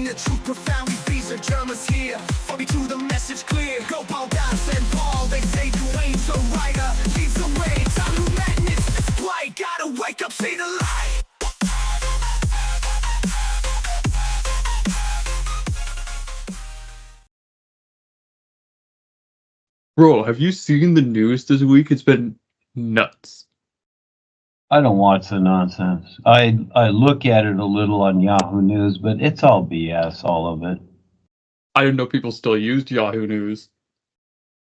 the truth profound. Rebisar Germans here. For me to the message clear. Go Paul, Das and Paul. They say Duane The Writer leads the way. Time to madness. It's bright. Gotta wake up, see the light. Bro, have you seen the news this week? It's been nuts. I don't watch the nonsense. I look at it a little on Yahoo News, but it's all BS, all of it. I didn't know people still used Yahoo News.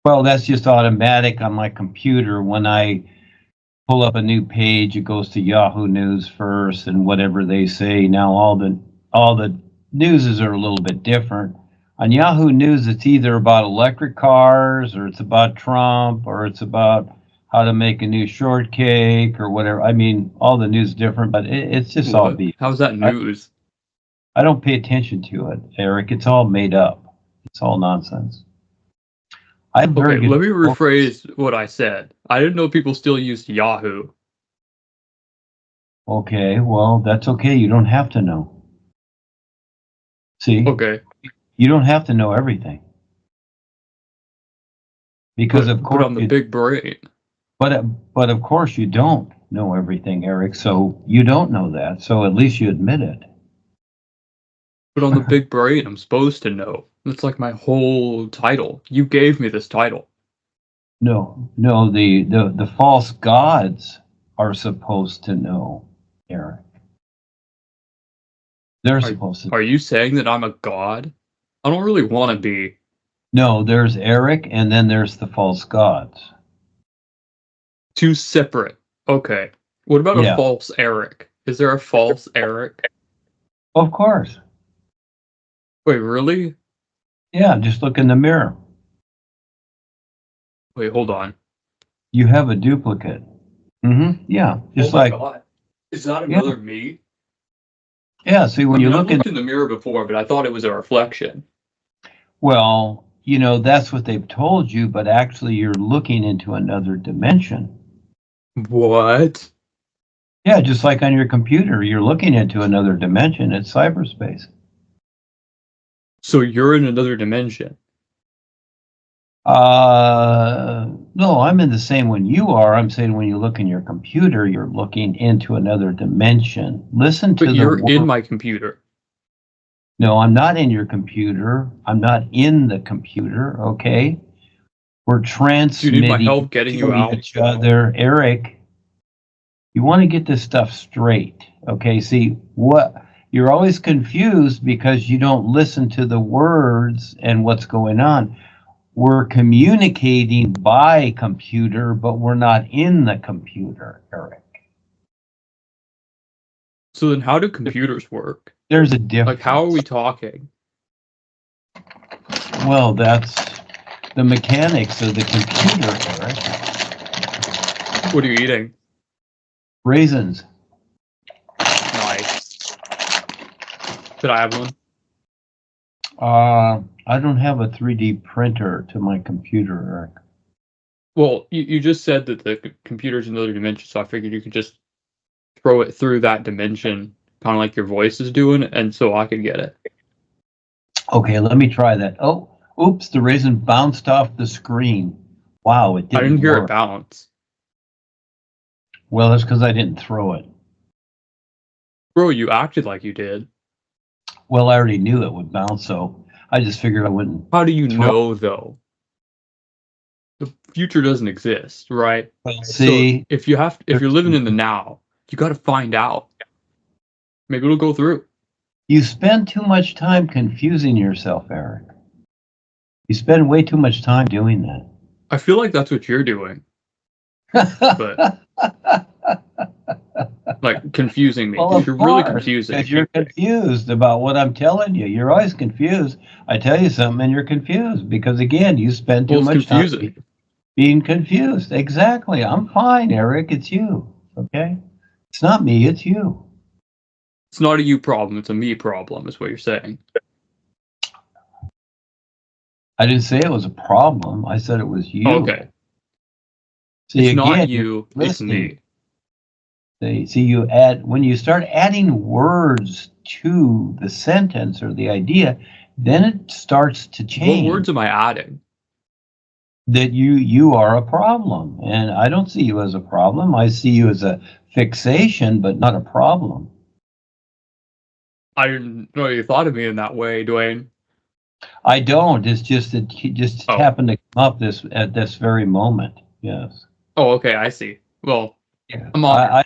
Well, that's just automatic on my computer. When I pull up a new page, it goes to Yahoo News first, and whatever they say. Now all the newses are a little bit different. On Yahoo News, it's either about electric cars, or it's about Trump, or it's about how to make a new shortcake, or whatever. I mean, all the news is different, but it's just all BS. How's that news? I don't pay attention to it, Eric. It's all made up. It's all nonsense. Okay, let me rephrase what I said. I didn't know people still used Yahoo. Okay, well, that's okay. You don't have to know. See? Okay. You don't have to know everything. Because of course, put on the big brain. But of course you don't know everything, Eric. So you don't know that. So at least you admit it. But on the big brain, I'm supposed to know. That's like my whole title. You gave me this title. No, the false gods are supposed to know, Eric. They're supposed to. Are you saying that I'm a god? I don't really want to be. No, there's Eric, and then there's the false gods. Two separate. Okay. What about a false Eric? Is there a false Eric? Of course. Wait, really? Yeah, just look in the mirror. Wait, hold on. You have a duplicate. Yeah, just like. God. Is that another me? Yeah, see, when you look in the mirror before, but I thought it was a reflection. Well, you know, that's what they've told you, but actually you're looking into another dimension. What? Yeah, just like on your computer, you're looking into another dimension. It's cyberspace. So you're in another dimension? No, I'm in the same one you are. I'm saying when you look in your computer, you're looking into another dimension. Listen to But you're in my computer. No, I'm not in your computer. I'm not in the computer, okay? We're transmitting. Do you need my help getting you out? Each other. Eric, you want to get this stuff straight, okay? See, you're always confused because you don't listen to the words and what's going on. We're communicating by computer, but we're not in the computer, Eric. So then how do computers work? There's a difference. Like, how are we talking? Well, that's the mechanics of the computer, Eric. What are you eating? Raisins. Nice. Could I have one? I don't have a 3D printer to my computer, Eric. Well, you just said that the computer's in another dimension, so I figured you could just throw it through that dimension, kind of like your voice is doing, and so I could get it. Okay, let me try that. Oh, oops, the raisin bounced off the screen. Wow, it didn't I didn't hear work. it bounce. Well, that's because I didn't throw it. Bro, you acted like you did. Well, I already knew it would bounce, so I just figured I wouldn't. How do you know, though? The future doesn't exist, right? Well, see, so if you're living in the now, you got to find out. Maybe it'll go through. You spend too much time confusing yourself, Eric. You spend way too much time doing that. I feel like that's what you're doing. But like confusing me. Well, you're really confusing. Because you're confused about what I'm telling you. You're always confused. I tell you something and you're confused because, again, you spend too much time being confused. Exactly. I'm fine, Eric. It's you. Okay? It's not me. It's you. It's not a you problem. It's a me problem is what you're saying. I didn't say it was a problem. I said it was you. Okay. See, it's again, not you. It's me. See, you add, when you start adding words to the sentence or the idea, then it starts to What change. words am I adding? That you are a problem, and I don't see you as a problem. I see you as a fixation, but not a problem. I didn't know you thought of me in that way, Duane. I don't. It's just that he just happened to come up at this very moment. Yes. Oh, okay, I see. Well, Yeah. I'm on.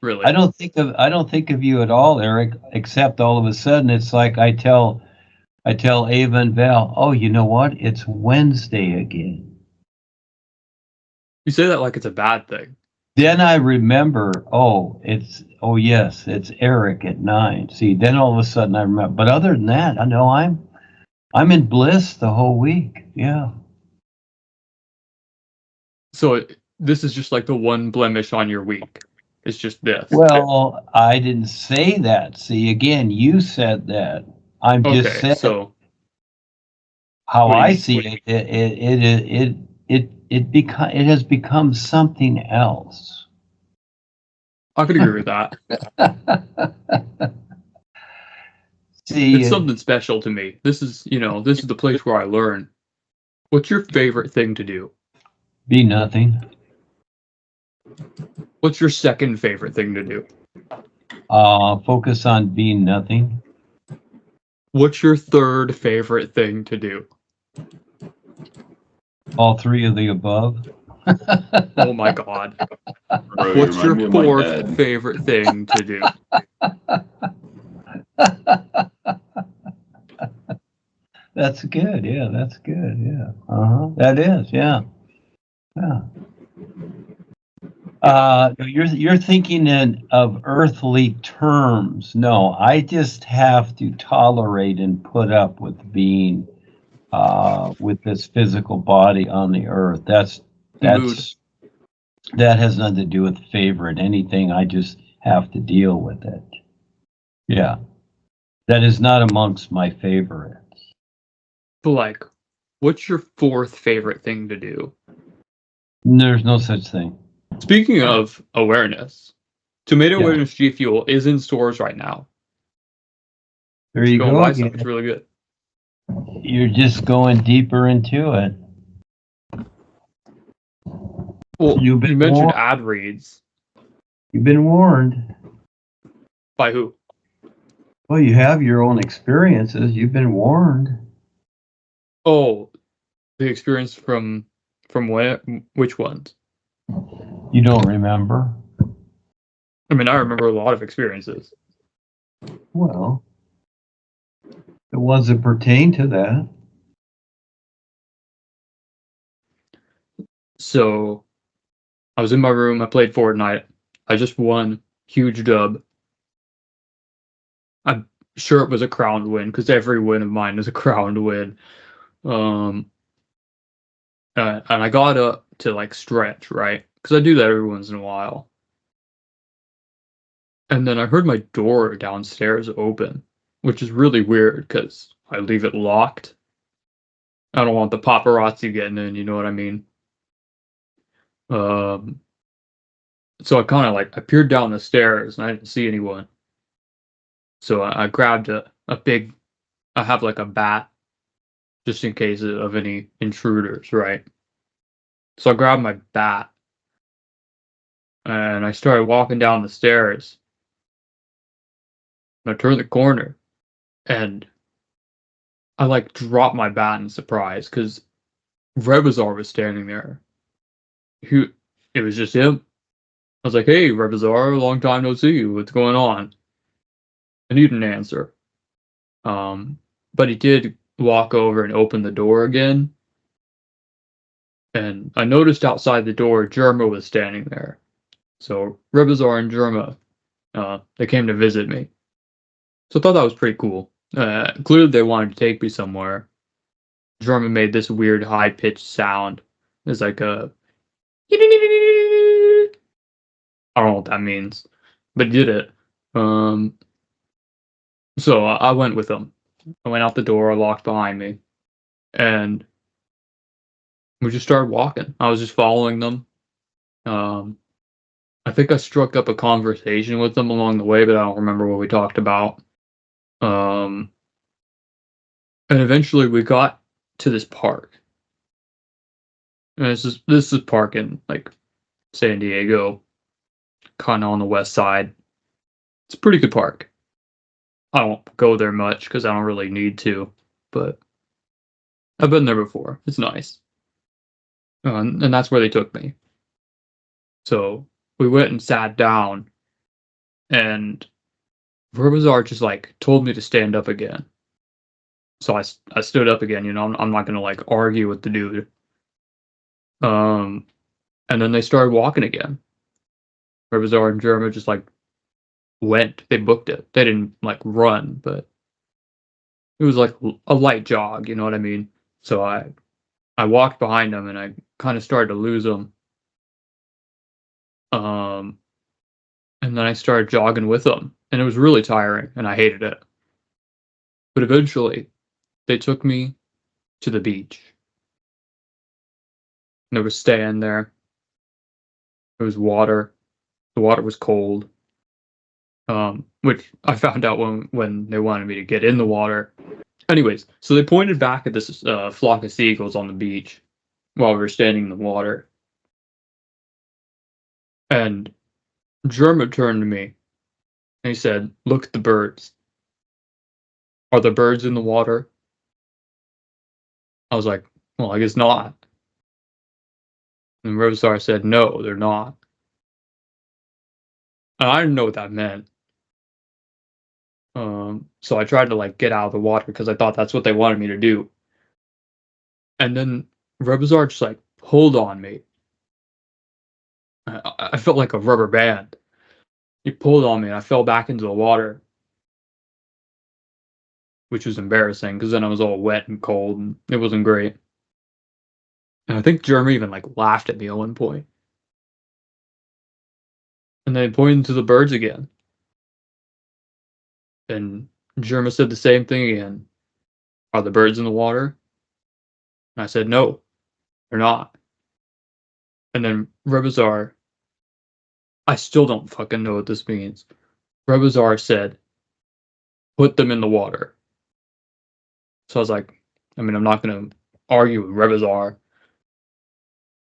Really. I don't think of you at all, Eric, except all of a sudden it's like I tell Ava and Val, oh, you know what? It's Wednesday again. You say that like it's a bad thing. Then I remember, oh yes, it's Eric at 9. See, then all of a sudden I remember. But other than that, I know I'm in bliss the whole week. Yeah. So this is just like the one blemish on your week. It's just this. Well, I didn't say that. See, again, you said that. I'm just saying so how I see it. It has become something else. I could agree with that. See, It's something special to me. This is the place where I learn. What's your favorite thing to do? Be nothing. What's your second favorite thing to do? Focus on being nothing. What's your third favorite thing to do? All three of the above. Oh my God. Bro, What's you remind me your of my fourth dad. favorite thing to do? That's good. Yeah, that's good. Yeah. That is. Yeah. Yeah. You're thinking of earthly terms. No, I just have to tolerate and put up with being with this physical body on the earth. Mood. That has nothing to do with favorite anything. I just have to deal with it. Yeah, that is not amongst my favorites. But like, what's your fourth favorite thing to do? There's no such thing. Speaking of awareness, Tomato Yeah. Awareness G Fuel is in stores right now. There you Go and go buy again. some. It's really good. You're just going deeper into it. Well, You've you been mentioned warned. ad reads. You've been warned. By who? Well, you have your own experiences. You've been warned. Oh, the experience from where? Which ones? You don't remember? I mean, I remember a lot of experiences. Well, the ones that pertain to that. So, I was in my room. I played Fortnite. I just won. Huge dub. I'm sure it was a crowned win because every win of mine is a crowned win. And I got up to like stretch, right? Because I do that every once in a while. And then I heard my door downstairs open, which is really weird because I leave it locked. I don't want the paparazzi getting in, you know what I mean? So I kind of like I peered down the stairs and I didn't see anyone. So I grabbed a big, I have like a bat just in case of any intruders, right? So I grabbed my bat and I started walking down the stairs. And I turned the corner and I like dropped my bat in surprise because Rebisar was standing there. It was just him. I was like, "Hey, Rebisar, long time no see. What's going on?" And he didn't answer. But he did walk over and open the door again. And I noticed outside the door, Germa was standing there. So Rebisar and Germa, they came to visit me. So I thought that was pretty cool. Clearly they wanted to take me somewhere. Germa made this weird high-pitched sound. It's like a... I don't know what that means, but did it. So I went with them. I went out the door, locked behind me, and we just started walking. I was just following them. I think I struck up a conversation with them along the way, but I don't remember what we talked about. And eventually we got to this park. And this is park in like San Diego, kind of on the west side. It's a pretty good park. I don't go there much because I don't really need to, but I've been there before. It's nice. And that's where they took me. So we went and sat down, and Rebisar just like told me to stand up again. So I stood up again. You know, I'm not gonna like argue with the dude. And then they started walking again. Rebisar and Germa just like went. They booked it. They didn't like run, but it was like a light jog. You know what I mean? So I walked behind them, and I kind of started to lose them. And then I started jogging with them, and it was really tiring, and I hated it. But eventually, they took me to the beach. And I was staying there. There was water. The water was cold. Which I found out when they wanted me to get in the water. Anyways, so they pointed back at this flock of seagulls on the beach while we were standing in the water. And Germa turned to me and he said, "Look at the birds. Are the birds in the water?" I was like, "Well, I guess not." And Rebisar said, "No, they're not." And I didn't know what that meant. So I tried to like get out of the water because I thought that's what they wanted me to do. And then Rebisar just like pulled on me. I felt like a rubber band. He pulled on me and I fell back into the water, which was embarrassing because then I was all wet and cold and it wasn't great. And I think Jeremy even like laughed at me at one point. And they pointed to the birds again. And Jeremy said the same thing again. "Are the birds in the water?" And I said, "No, they're not." And then Rebisar, I still don't fucking know what this means. Rebisar said, "Put them in the water." So I was like, I mean, I'm not going to argue with Rebisar.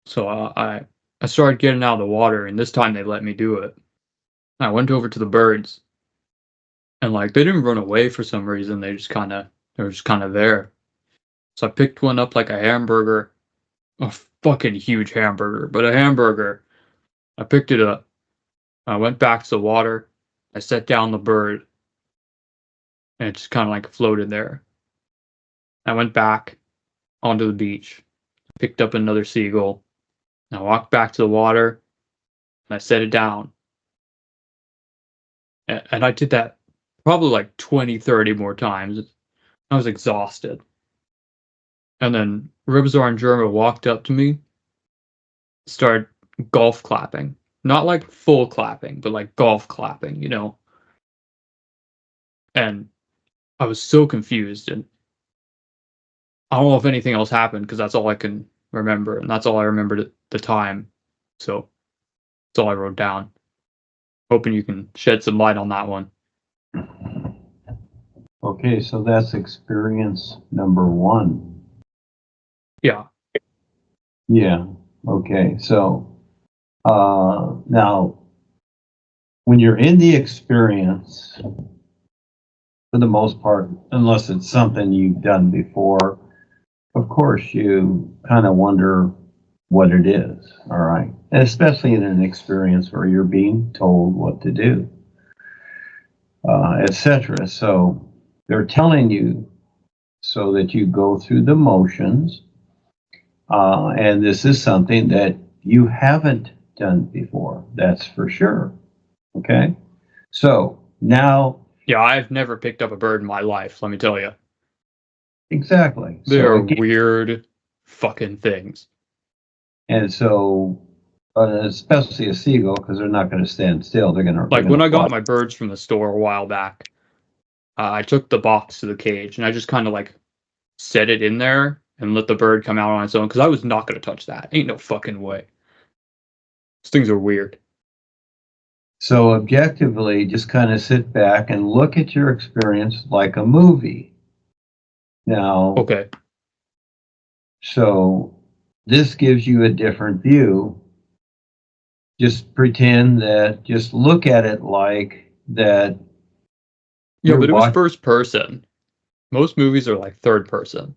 So I started getting out of the water, and this time they let me do it. I went over to the birds, and like they didn't run away for some reason. They were just kind of there. So I picked one up like a hamburger, a fucking huge hamburger, but a hamburger. I picked it up. I went back to the water. I set down the bird, and it just kind of like floated there. I went back onto the beach, picked up another seagull. I walked back to the water, and I set it down. And I did that probably like 20, 30 more times. I was exhausted. And then Rebisar and Germa walked up to me, started golf clapping. Not like full clapping, but like golf clapping, you know? And I was so confused, and I don't know if anything else happened because that's all I can remember, and that's all I remembered at the time. So that's all I wrote down. Hoping you can shed some light on that one. Okay, so that's experience number 1. Yeah. Yeah. Okay. So now, when you're in the experience, for the most part, unless it's something you've done before, of course you kind of wonder what it is. All right, and especially in an experience where you're being told what to do, etc. So they're telling you so that you go through the motions. And this is something that you haven't done before, that's for sure. Okay? So now. Yeah, I've never picked up a bird in my life, let me tell you. Exactly. They're weird fucking things. And so, especially a seagull, because they're not going to stand still. They're going to. Like when I got my birds from the store a while back, I took the box to the cage and I just kind of like set it in there and let the bird come out on its own because I was not going to touch that. Ain't no fucking way. These things are weird. So objectively, just kind of sit back and look at your experience like a movie. Now, Okay. so this gives you a different view. Just pretend that, just look at it like that. Yeah, but it was watching. first person. Most movies are like third person.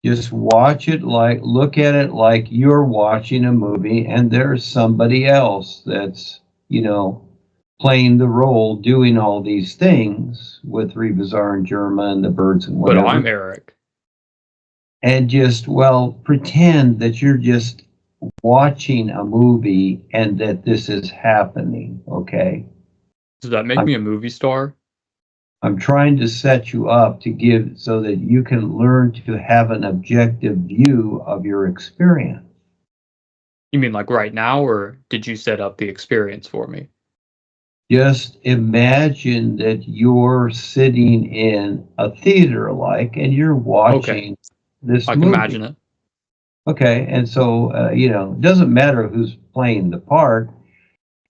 Just watch it like, look at it like you're watching a movie and there's somebody else that's, playing the role, doing all these things with Rebisar and Germa and the birds and whatever. But I'm Eric. And just, pretend that you're just watching a movie and that this is happening, okay? Does that make me a movie star? I'm trying to set you up to give so that you can learn to have an objective view of your experience. You mean like right now, or did you set up the experience for me? Just imagine that you're sitting in a theater and you're watching this I movie. can imagine it. Okay, and so, it doesn't matter who's playing the part.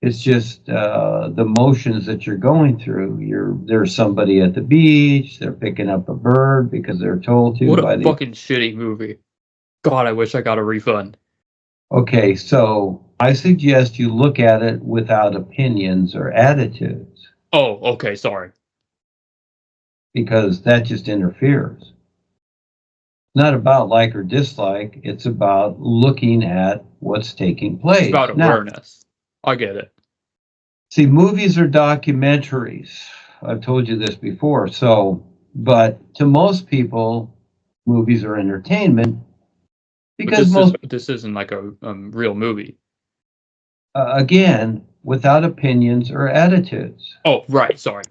It's just the motions that you're going through. There's somebody at the beach. They're picking up a bird because they're told to. What a fucking shitty movie. God, I wish I got a refund. Okay, so I suggest you look at it without opinions or attitudes. Oh, okay, sorry. Because that just interferes. Not about like or dislike. It's about looking at what's taking place. It's about awareness. I get it. See, movies are documentaries. I've told you this before. But to most people, movies are entertainment because this isn't like a real movie. Again, without opinions or attitudes. Oh, right. Sorry.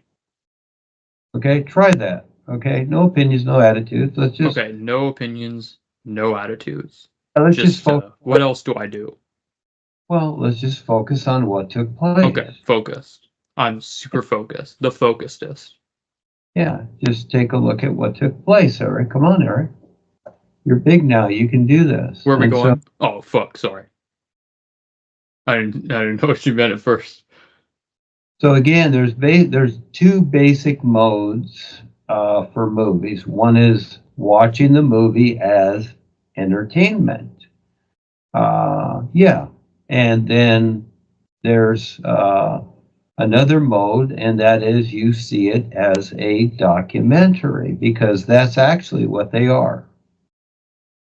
Okay, try that. Okay, no opinions, no attitudes. Let's just. Okay, no opinions, no attitudes. Let's just focus. What else do I do? Well, let's just focus on what took place. Okay, focused. I'm super focused. The focusedest. Yeah, just take a look at what took place, Eric. Come on, Eric. You're big now. You can do this. Where are we going? Oh, fuck. Sorry. I didn't know what you meant at first. So again, there's two basic modes for movies. One is watching the movie as entertainment. And then there's another mode, and that is you see it as a documentary, because that's actually what they are.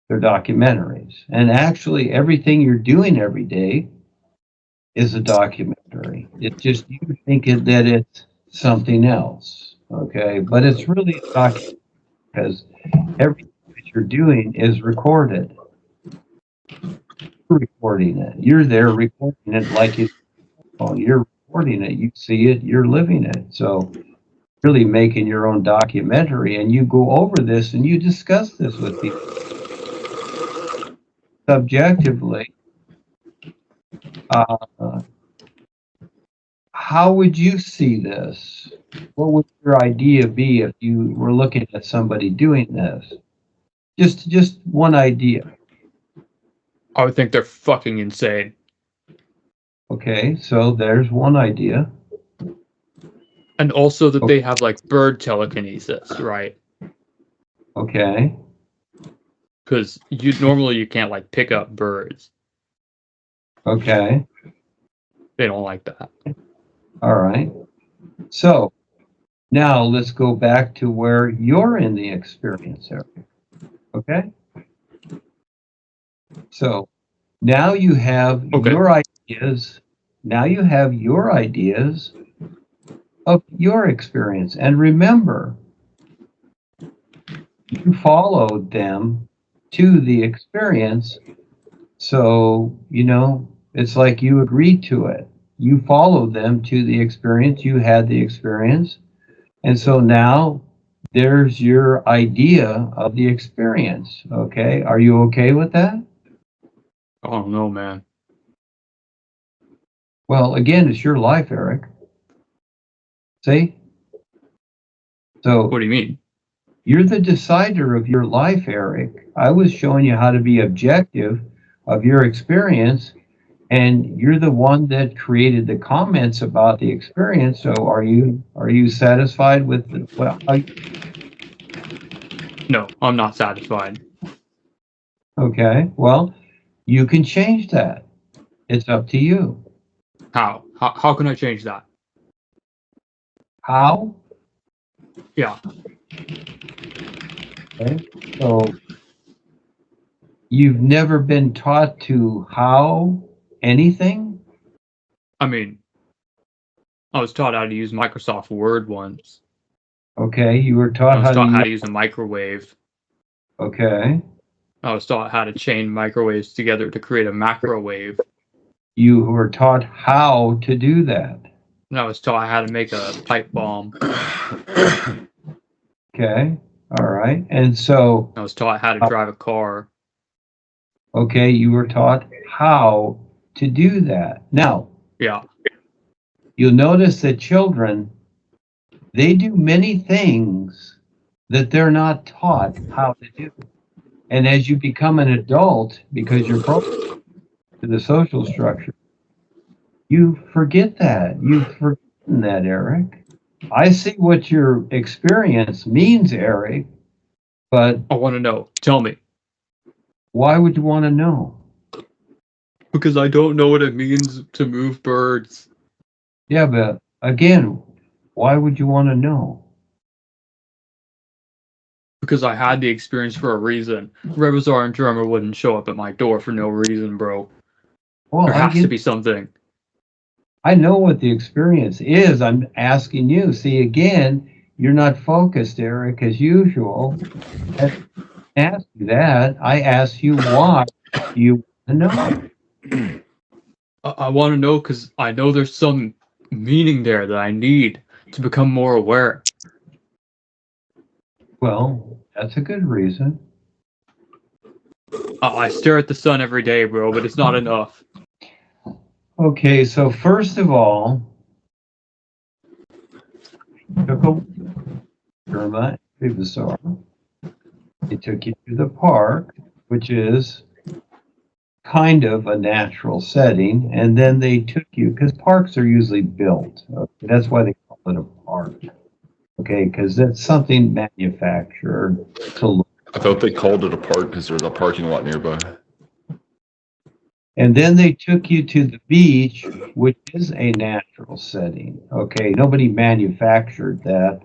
They're documentaries. And actually, everything you're doing every day is a documentary. It's just you think that it's something else, okay? But it's really a documentary because everything that you're doing is recorded. You're recording it. You're there recording it like you're recording it. You see it. You're living it. So really making your own documentary, and you go over this and you discuss this with people subjectively. How would you see this? What would your idea be if you were looking at somebody doing this? Just one idea. I would think they're fucking insane. Okay, so there's one idea. And also that they have like bird telekinesis, right? Okay. Because you can't like pick up birds. Okay. They don't like that. All right. So now let's go back to where you're in the experience area. Okay. So now you have your ideas. Now you have your ideas of your experience. And remember, you followed them to the experience. So, it's like you agreed to it. You followed them to the experience. You had the experience. And so now there's your idea of the experience. Okay. Are you okay with that? I don't know, man. Well, again, it's your life, Eric. See? So What do you mean? You're the decider of your life, Eric. I was showing you how to be objective of your experience, And you're the one that created the comments about the experience. So are you satisfied with No, I'm not satisfied. okay, well, you can change that. It's up to you. How? How can I change that? How? Yeah. Okay. So you've never been taught to how anything? I mean, I was taught how to use Microsoft Word once. Okay, you were I taught was how taught to how to use a microwave. okay. I was taught how to chain microwaves together to create a macrowave. You were taught how to do that. And I was taught how to make a pipe bomb. Okay. All right. And so I was taught how to drive a car. okay, you were taught how to do that. Now, Yeah. you'll notice that children, they do many things that they're not taught how to do. And as you become an adult, because you're programmed to the social structure, you forget that. You've forgotten that, Eric. I see what your experience means, Eric, but I want to know. Tell me. why would you want to know? Because I don't know what it means to move birds. Yeah, but again, why would you want to know? Because I had the experience for a reason. Rebisar and Drummer wouldn't show up at my door for no reason, bro. Well, There has to be something. I know what the experience is. I'm asking you. See, again, you're not focused, Eric, as usual. I didn't ask you that. I asked you why you want to know. I want to know because I know there's some meaning there that I need to become more aware. Well, that's a good reason. I stare at the sun every day, bro, but it's not enough. Okay, so first of all, took a Burma, Rebisar. They took you to the park, which is kind of a natural setting, and then they took you because parks are usually built. Okay? That's why they call it a park. Okay, because that's something manufactured to look. I thought they called it a park because there's a parking lot nearby. And then they took you to the beach, which is a natural setting. Okay, nobody manufactured that.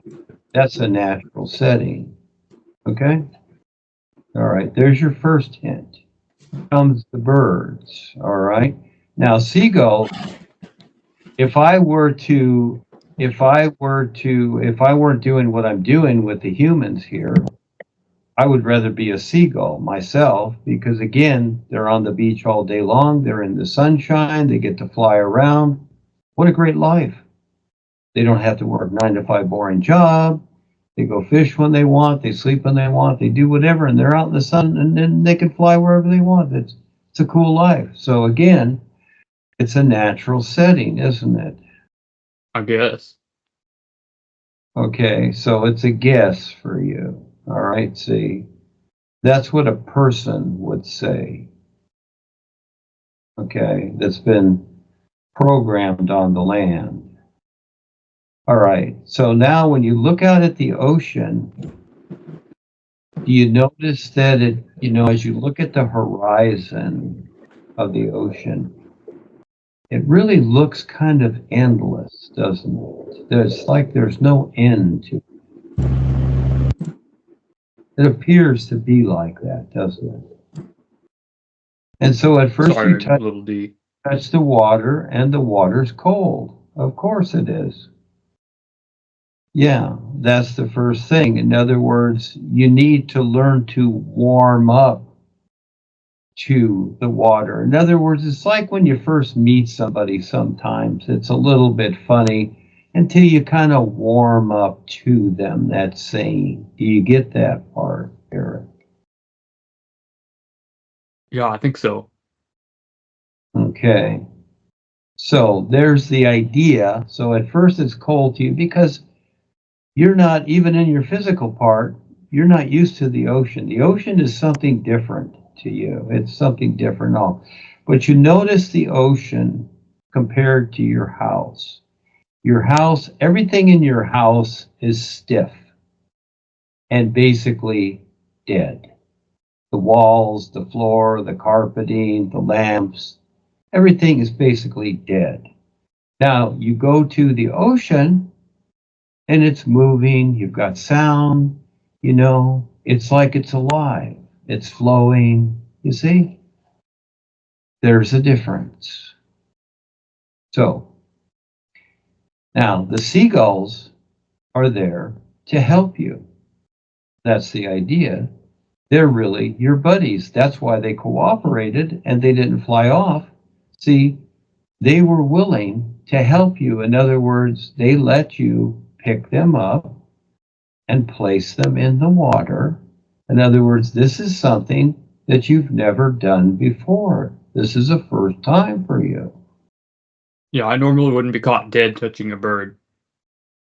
That's a natural setting. Okay? All right, there's your first hint. Comes the birds. All right. Now, seagull, if I weren't doing what I'm doing with the humans here, I would rather be a seagull myself because, again, they're on the beach all day long. They're in the sunshine. They get to fly around. What a great life. They don't have to work 9 to 5 boring job. They go fish when they want. They sleep when they want. They do whatever, and they're out in the sun, and then they can fly wherever they want. It's a cool life. So, again, it's a natural setting, isn't it? I guess. Okay, so it's a guess for you. All right, see, that's what a person would say. Okay, that's been programmed on the land. All right, so now when you look out at the ocean, do you notice that as you look at the horizon of the ocean, it really looks kind of endless, doesn't it? There's no end to it. It appears to be like that, doesn't it? And so at first Sorry, you touch little D. the water, and the water's cold. Of course it is. Yeah, that's the first thing. In other words, you need to learn to warm up to the water. In other words, it's like when you first meet somebody sometimes. It's a little bit funny until you kind of warm up to them, that saying. Do you get that part, Eric? Yeah, I think so. Okay. So there's the idea. So at first it's cold to you because you're not, even in your physical part, you're not used to the ocean. The ocean is something different to you. It's something different all. But you notice the ocean compared to your house. Your house, everything in your house is stiff and basically dead. The walls, the floor, the carpeting, the lamps, everything is basically dead. Now you go to the ocean and it's moving, you've got sound, you know, it's like it's alive, it's flowing, you see? There's a difference. So, now the seagulls are there to help you. That's the idea. They're really your buddies. That's why they cooperated and they didn't fly off. See, they were willing to help you. In other words, they let you pick them up and place them in the water. In other words, this is something that you've never done before. This is a first time for you. Yeah, I normally wouldn't be caught dead touching a bird.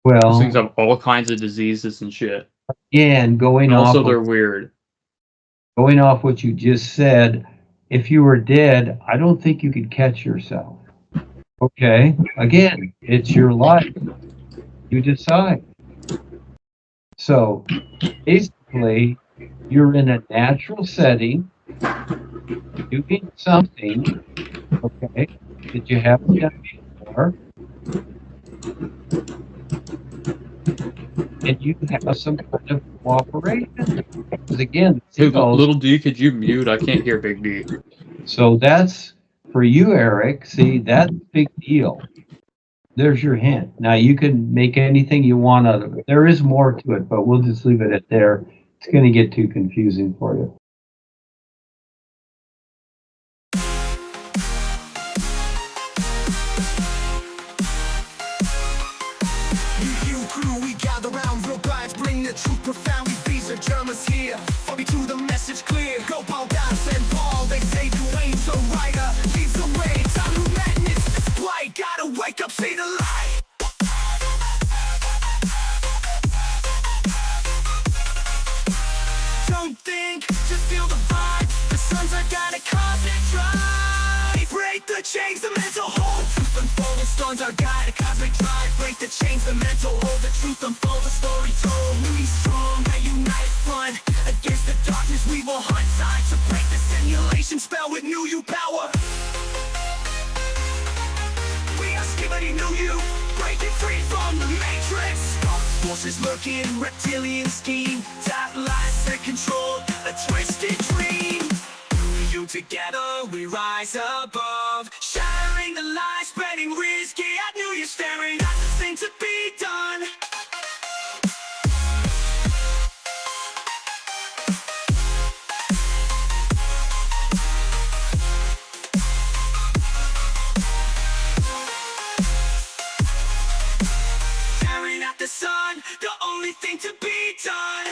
Those things Well, have all kinds of diseases and shit. and And also, they're weird. going off what you just said, if you were dead, I don't think you could catch yourself. Okay? Again, it's your life. You decide. So basically, you're in a natural setting, doing something, okay, that you haven't done before, and you have some kind of cooperation. Because again, Hey, seagulls, little D, could you mute? I can't hear Big D. so that's for you, Eric. See, that's a big deal. There's your hint. Now you can make anything you want out of it. There is more to it, but we'll just leave it at there. It's going to get too confusing for you. You crew, we gather round, real guys bring the truth profound. Rebisar Germans here, for me to the message clear. Go Paul, Das and Paul, they say Duane The Great Writer leads the way. Time to madness, it's blight. Gotta wake up, see the light. Don't think, just feel the vibe. The suns are gonna concentrate. Break the chains, the mental hold. Truth unfold, the storms are guide. A cosmic drive. Break the chains, the mental hold. The truth unfold, the story told. We strong, now unite front. Against the darkness, we will hunt. Time to break the simulation spell with new you power. We are skibidi new you. Breaking free from the matrix. Dark forces lurking, reptilian scheme. That lies that control a twisted dream. You together, we rise above. Shattering the lies, spreading risky. I knew you staring at the thing to be done. Staring at the sun, the only thing to be done.